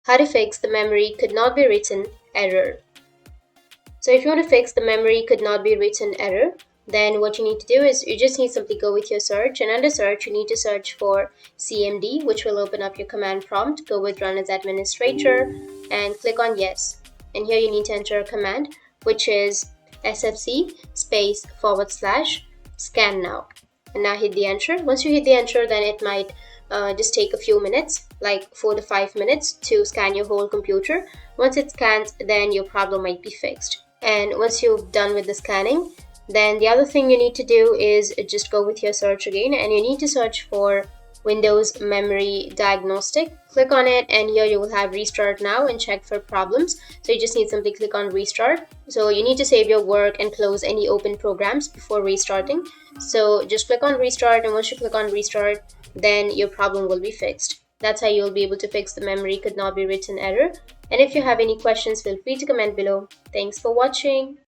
how to fix the memory could not be written error. So if you want to fix the memory could not be written error, then what you need to do is you just need simply go with your search, and under search you need to search for CMD, which will open up your command prompt. Go with run as administrator and click on yes. And here you need to enter a command, which is sfc space / scan now. And now hit the enter. Once you hit the enter, then it might just take a few minutes, like 4 to 5 minutes, to scan your whole computer. Once it scans, then your problem might be fixed. And once you've done with the scanning, then the other thing you need to do is just go with your search again, and you need to search for Windows Memory Diagnostic. Click on it, and here you will have restart now and check for problems. So you just need to simply click on restart. So you need to save your work and close any open programs before restarting. So just click on restart, and once you click on restart, then your problem will be fixed. That's how you'll be able to fix the memory could not be written error. And if you have any questions, feel free to comment below. Thanks for watching.